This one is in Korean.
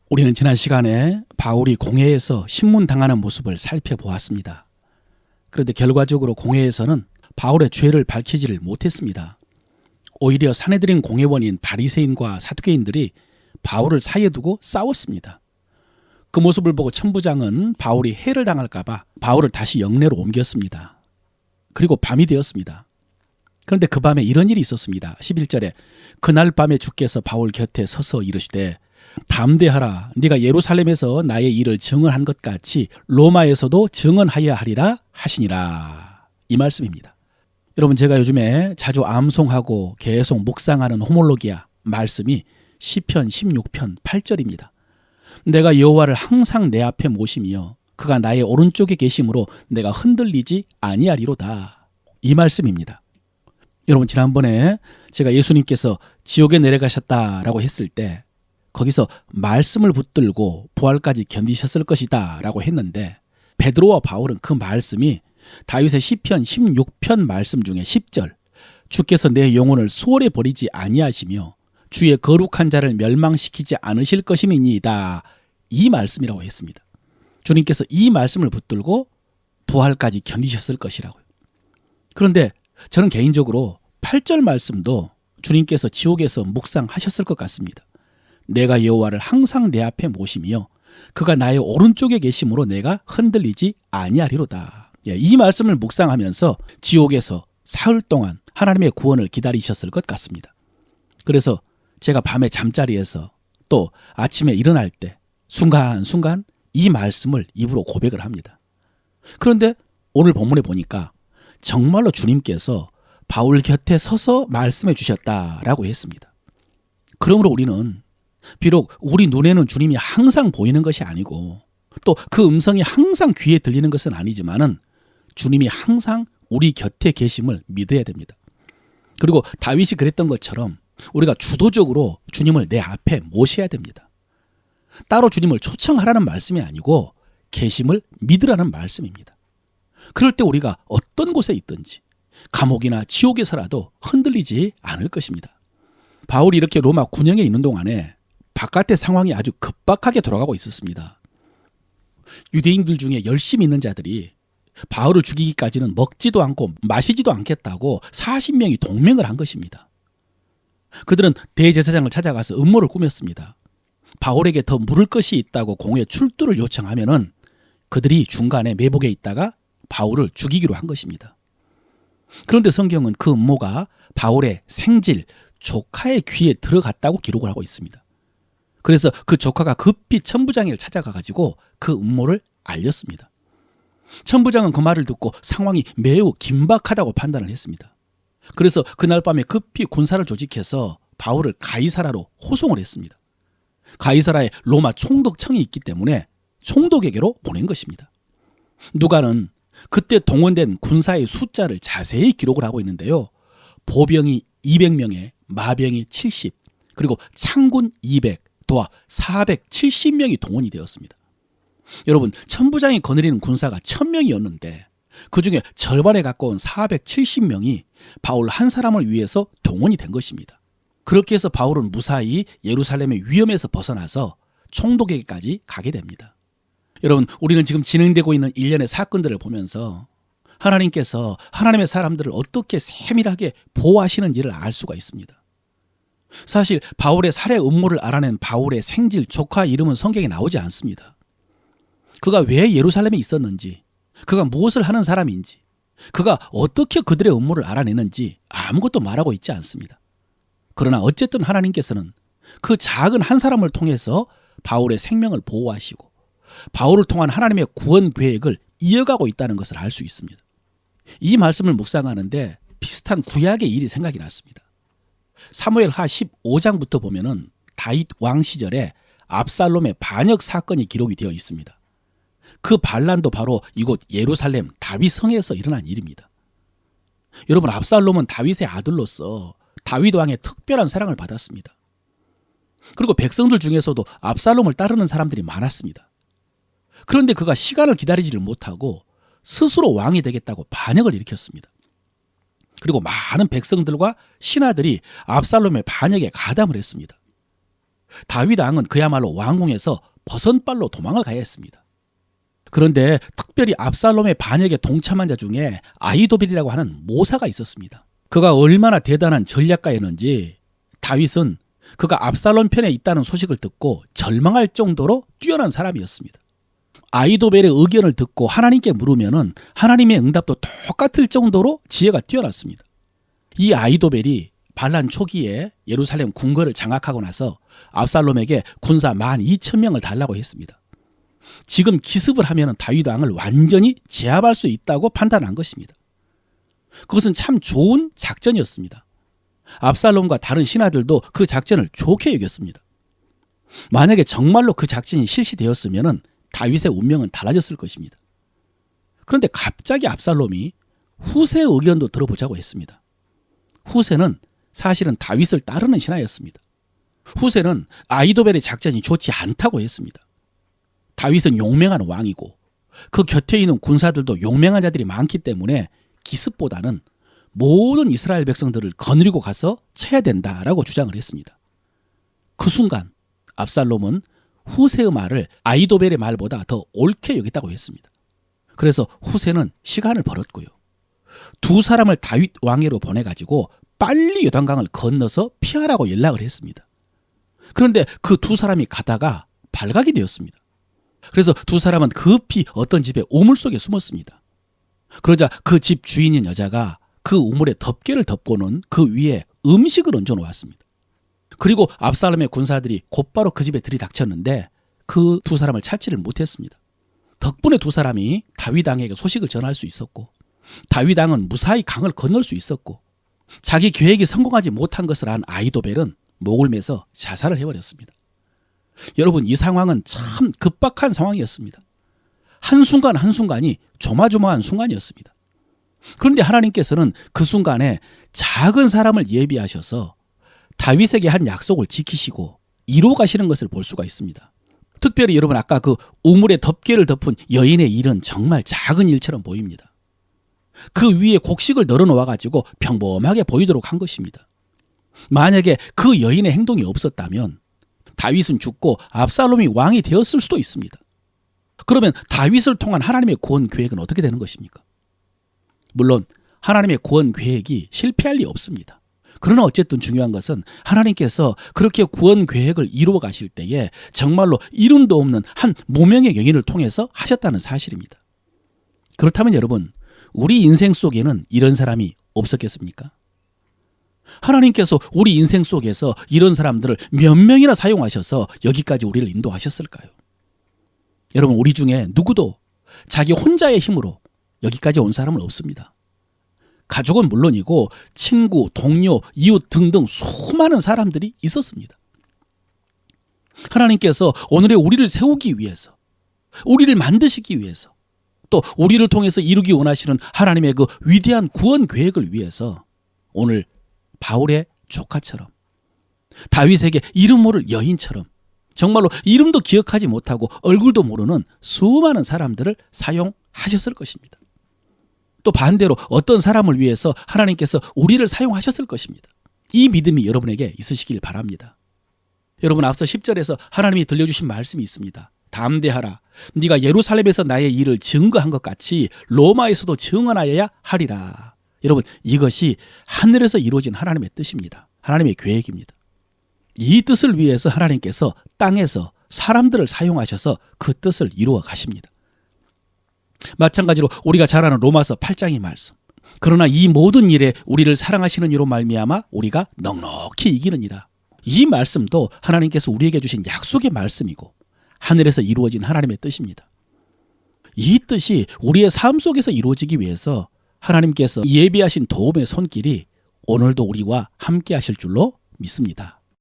우리는 지난 시간에 바울이 공회에서 신문당하는 모습을 살펴보았습니다. 그런데 결과적으로 공회에서는 바울의 죄를 밝히지를 못했습니다. 오히려 사내들인 공회원인 바리새인과 사두개인들이 바울을 사이에 두고 싸웠습니다. 그 모습을 보고 천부장은 바울이 해를 당할까 봐 바울을 다시 영내로 옮겼습니다. 그리고 밤이 되었습니다. 그런데 그 밤에 이런 일이 있었습니다. 11절에 그날 밤에 주께서 바울 곁에 서서 이르시되 담대하라. 네가 예루살렘에서 나의 일을 증언한 것 같이 로마에서도 증언하여야 하리라 하시니라. 이 말씀입니다. 여러분, 제가 요즘에 자주 암송하고 계속 묵상하는 호몰로기아 말씀이 시편 16편 8절입니다. 내가 여호와를 항상 내 앞에 모시며 그가 나의 오른쪽에 계심으로 내가 흔들리지 아니하리로다. 이 말씀입니다. 여러분, 지난번에 제가 예수님께서 지옥에 내려가셨다라고 했을 때 거기서 말씀을 붙들고 부활까지 견디셨을 것이다 라고 했는데, 베드로와 바울은 그 말씀이 다윗의 시편 16편 말씀 중에 10절 주께서 내 영혼을 수월에 버리지 아니하시며 주의 거룩한 자를 멸망시키지 않으실 것임이니이다, 이 말씀이라고 했습니다. 주님께서 이 말씀을 붙들고 부활까지 견디셨을 것이라고요. 그런데 저는 개인적으로 8절 말씀도 주님께서 지옥에서 묵상하셨을 것 같습니다. 내가 여호와를 항상 내 앞에 모시며 그가 나의 오른쪽에 계심으로 내가 흔들리지 아니하리로다. 이 말씀을 묵상하면서 지옥에서 사흘 동안 하나님의 구원을 기다리셨을 것 같습니다. 그래서 제가 밤에 잠자리에서 또 아침에 일어날 때 순간순간 이 말씀을 입으로 고백을 합니다. 그런데 오늘 본문에 보니까 정말로 주님께서 바울 곁에 서서 말씀해 주셨다라고 했습니다. 그러므로 우리는 비록 우리 눈에는 주님이 항상 보이는 것이 아니고 또 그 음성이 항상 귀에 들리는 것은 아니지만은 주님이 항상 우리 곁에 계심을 믿어야 됩니다. 그리고 다윗이 그랬던 것처럼 우리가 주도적으로 주님을 내 앞에 모셔야 됩니다. 따로 주님을 초청하라는 말씀이 아니고 계심을 믿으라는 말씀입니다. 그럴 때 우리가 어떤 곳에 있든지 감옥이나 지옥에서라도 흔들리지 않을 것입니다. 바울이 이렇게 로마 군영에 있는 동안에 바깥의 상황이 아주 급박하게 돌아가고 있었습니다. 유대인들 중에 열심히 있는 자들이 바울을 죽이기까지는 먹지도 않고 마시지도 않겠다고 40명이 동맹을 한 것입니다. 그들은 대제사장을 찾아가서 음모를 꾸몄습니다. 바울에게 더 물을 것이 있다고 공회 출두를 요청하면은 그들이 중간에 매복에 있다가 바울을 죽이기로 한 것입니다. 그런데 성경은 그 음모가 바울의 생질 조카의 귀에 들어갔다고 기록을 하고 있습니다. 그래서 그 조카가 급히 천부장을 찾아가가지고 그 음모를 알렸습니다. 천부장은 그 말을 듣고 상황이 매우 긴박하다고 판단을 했습니다. 그래서 그날 밤에 급히 군사를 조직해서 바울을 가이사라로 호송을 했습니다. 가이사라에 로마 총독청이 있기 때문에 총독에게로 보낸 것입니다. 누가는 그때 동원된 군사의 숫자를 자세히 기록을 하고 있는데요. 보병이 200명에 마병이 70, 그리고 창군 200, 도하 470명이 동원이 되었습니다. 여러분, 천부장이 거느리는 군사가 1000명이었는데 그중에 절반에 가까운 470명이 바울 한 사람을 위해서 동원이 된 것입니다. 그렇게 해서 바울은 무사히 예루살렘의 위험에서 벗어나서 총독에게까지 가게 됩니다. 여러분, 우리는 지금 진행되고 있는 일련의 사건들을 보면서 하나님께서 하나님의 사람들을 어떻게 세밀하게 보호하시는지를 알 수가 있습니다. 사실 바울의 살해 음모를 알아낸 바울의 생질 조카 이름은 성경에 나오지 않습니다. 그가 왜 예루살렘에 있었는지, 그가 무엇을 하는 사람인지, 그가 어떻게 그들의 음모를 알아내는지 아무것도 말하고 있지 않습니다. 그러나 어쨌든 하나님께서는 그 작은 한 사람을 통해서 바울의 생명을 보호하시고 바울을 통한 하나님의 구원 계획을 이어가고 있다는 것을 알 수 있습니다. 이 말씀을 묵상하는데 비슷한 구약의 일이 생각이 났습니다. 사무엘하 15장부터 보면은 다윗 왕 시절에 압살롬의 반역 사건이 기록이 되어 있습니다. 그 반란도 바로 이곳 예루살렘 다윗 성에서 일어난 일입니다. 여러분, 압살롬은 다윗의 아들로서 다윗 왕의 특별한 사랑을 받았습니다. 그리고 백성들 중에서도 압살롬을 따르는 사람들이 많았습니다. 그런데 그가 시간을 기다리지를 못하고 스스로 왕이 되겠다고 반역을 일으켰습니다. 그리고 많은 백성들과 신하들이 압살롬의 반역에 가담을 했습니다. 다윗 왕은 그야말로 왕궁에서 버선발로 도망을 가야 했습니다. 그런데 특별히 압살롬의 반역에 동참한 자 중에 아히도벨이라고 하는 모사가 있었습니다. 그가 얼마나 대단한 전략가였는지 다윗은 그가 압살롬 편에 있다는 소식을 듣고 절망할 정도로 뛰어난 사람이었습니다. 아히도벨의 의견을 듣고 하나님께 물으면은 하나님의 응답도 똑같을 정도로 지혜가 뛰어났습니다. 이 아히도벨이 반란 초기에 예루살렘 궁궐을 장악하고 나서 압살롬에게 군사 12,000명을 달라고 했습니다. 지금 기습을 하면 다윗 왕을 완전히 제압할 수 있다고 판단한 것입니다. 그것은 참 좋은 작전이었습니다. 압살롬과 다른 신하들도 그 작전을 좋게 여겼습니다. 만약에 정말로 그 작전이 실시되었으면 다윗의 운명은 달라졌을 것입니다. 그런데 갑자기 압살롬이 후세의 의견도 들어보자고 했습니다. 후세는 사실은 다윗을 따르는 신하였습니다. 후세는 아히도벨의 작전이 좋지 않다고 했습니다. 다윗은 용맹한 왕이고 그 곁에 있는 군사들도 용맹한 자들이 많기 때문에 기습보다는 모든 이스라엘 백성들을 거느리고 가서 쳐야 된다라고 주장을 했습니다. 그 순간 압살롬은 후세의 말을 아히도벨의 말보다 더 옳게 여겼다고 했습니다. 그래서 후세는 시간을 벌었고요. 두 사람을 다윗 왕위로 보내가지고 빨리 요단강을 건너서 피하라고 연락을 했습니다. 그런데 그 두 사람이 가다가 발각이 되었습니다. 그래서 두 사람은 급히 어떤 집의 우물 속에 숨었습니다. 그러자 그 집 주인인 여자가 그 우물에 덮개를 덮고는 그 위에 음식을 얹어 놓았습니다. 그리고 압살롬의 군사들이 곧바로 그 집에 들이닥쳤는데 그 두 사람을 찾지를 못했습니다. 덕분에 두 사람이 다윗 왕에게 소식을 전할 수 있었고 다윗 왕은 무사히 강을 건널 수 있었고 자기 계획이 성공하지 못한 것을 안 아히도벨은 목을 매서 자살을 해버렸습니다. 여러분, 이 상황은 참 급박한 상황이었습니다. 한순간 한순간이 조마조마한 순간이었습니다. 그런데 하나님께서는 그 순간에 작은 사람을 예비하셔서 다윗에게 한 약속을 지키시고 이루어 가시는 것을 볼 수가 있습니다. 특별히 여러분, 아까 그 우물에 덮개를 덮은 여인의 일은 정말 작은 일처럼 보입니다. 그 위에 곡식을 널어놓아가지고 평범하게 보이도록 한 것입니다. 만약에 그 여인의 행동이 없었다면 다윗은 죽고 압살롬이 왕이 되었을 수도 있습니다. 그러면 다윗을 통한 하나님의 구원 계획은 어떻게 되는 것입니까? 물론 하나님의 구원 계획이 실패할 리 없습니다. 그러나 어쨌든 중요한 것은 하나님께서 그렇게 구원 계획을 이루어 가실 때에 정말로 이름도 없는 한 무명의 여인을 통해서 하셨다는 사실입니다. 그렇다면 여러분, 우리 인생 속에는 이런 사람이 없었겠습니까? 하나님께서 우리 인생 속에서 이런 사람들을 몇 명이나 사용하셔서 여기까지 우리를 인도하셨을까요? 여러분, 우리 중에 누구도 자기 혼자의 힘으로 여기까지 온 사람은 없습니다. 가족은 물론이고 친구, 동료, 이웃 등등 수많은 사람들이 있었습니다. 하나님께서 오늘의 우리를 세우기 위해서, 우리를 만드시기 위해서, 또 우리를 통해서 이루기 원하시는 하나님의 그 위대한 구원 계획을 위해서 오늘 바울의 조카처럼, 다윗에게 이름 모를 여인처럼, 정말로 이름도 기억하지 못하고 얼굴도 모르는 수많은 사람들을 사용하셨을 것입니다. 또 반대로 어떤 사람을 위해서 하나님께서 우리를 사용하셨을 것입니다. 이 믿음이 여러분에게 있으시길 바랍니다. 여러분, 앞서 10절에서 하나님이 들려주신 말씀이 있습니다. 담대하라. 네가 예루살렘에서 나의 일을 증거한 것 같이 로마에서도 증언하여야 하리라. 여러분, 이것이 하늘에서 이루어진 하나님의 뜻입니다. 하나님의 계획입니다. 이 뜻을 위해서 하나님께서 땅에서 사람들을 사용하셔서 그 뜻을 이루어 가십니다. 마찬가지로 우리가 잘 아는 로마서 8장의 말씀. 그러나 이 모든 일에 우리를 사랑하시는 이로 말미암아 우리가 넉넉히 이기느니라. 이 말씀도 하나님께서 우리에게 주신 약속의 말씀이고 하늘에서 이루어진 하나님의 뜻입니다. 이 뜻이 우리의 삶 속에서 이루어지기 위해서 하나님께서 예비하신 도움의 손길이 오늘도 우리와 함께 하실 줄로 믿습니다.